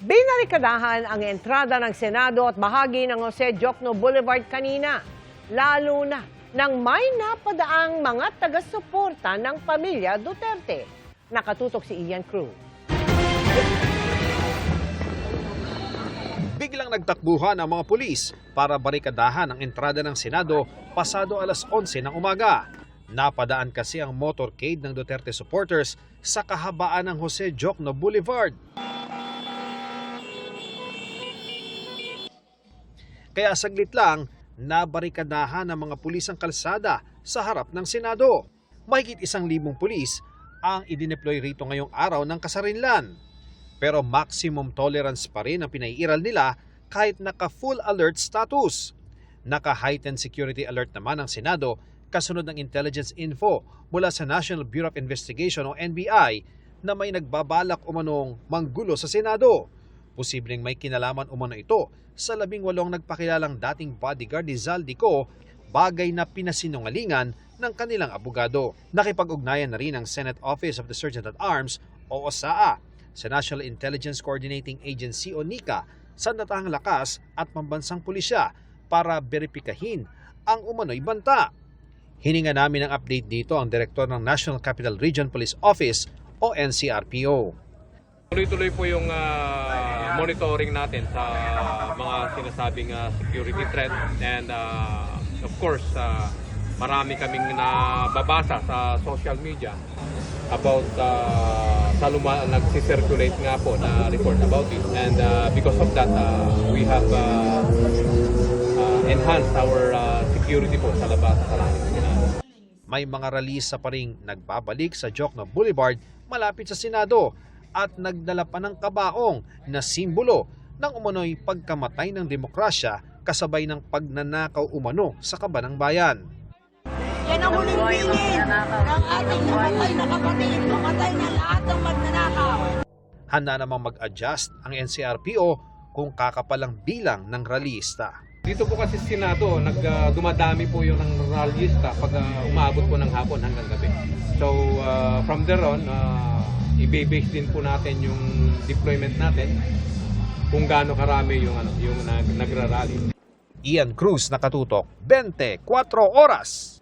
Binarikadahan ang entrada ng Senado at bahagi ng Jose Diokno Boulevard kanina, lalo na nang may napadaang mga taga-suporta ng pamilya Duterte. Nakatutok si Ian Cruz. Biglang nagtakbuhan ang mga pulis para barikadahan ang entrada ng Senado pasado alas 11 ng umaga. Napadaan kasi ang motorcade ng Duterte supporters sa kahabaan ng Jose Diokno Boulevard. Kaya saglit lang, nabarikadahan ng mga pulis ang kalsada sa harap ng Senado. Mahigit 1,000 pulis ang idineploy rito ngayong araw ng kasarinlan. Pero maximum tolerance pa rin ang pinaiiral nila kahit naka-full alert status. Naka-heightened security alert naman ang Senado kasunod ng intelligence info mula sa National Bureau of Investigation o NBI na may nagbabalak umanong manggulo sa Senado. Posibleng may kinalaman umano ito sa 18 nagpakilalang dating bodyguard ni Zaldico, bagay na pinasinungalingan ng kanilang abogado. Nakipag-ugnayan na rin ang Senate Office of the Sergeant-at-Arms o OSAA sa National Intelligence Coordinating Agency o NICA sa Sandatahang Lakas at Pambansang Pulisya para beripikahin ang umano'y banta. Hininga namin ng update dito ang Direktor ng National Capital Region Police Office o NCRPO. Tuloy-tuloy po yung monitoring natin sa mga sinasabing security threat and of course marami kaming nababasa sa social media about nagsi-circulate nga po na report about it, and because of that we have enhanced our security po sa labas sa langit. May mga ralisa pa ring nagbabalik sa Diokno Boulevard malapit sa Senado at nagdala pa ng kabaong na simbolo ng umano'y pagkamatay ng demokrasya kasabay ng pagnanakaw umano sa kabanang bayan. Yan ang huling piling ng ating namatay na kapatid, mamatay na lahat ng magnanakaw. Handa namang mag-adjust ang NCRPO kung kakapalang bilang ng ralista. Dito po kasi sa Senado, dumadami po yung ng rallyista pag umabot po ng hapon hanggang gabi. So from there on, i-base din po natin yung deployment natin kung gaano karami yung nagrarally. Ian Cruz, Nakatutok, 24 Oras.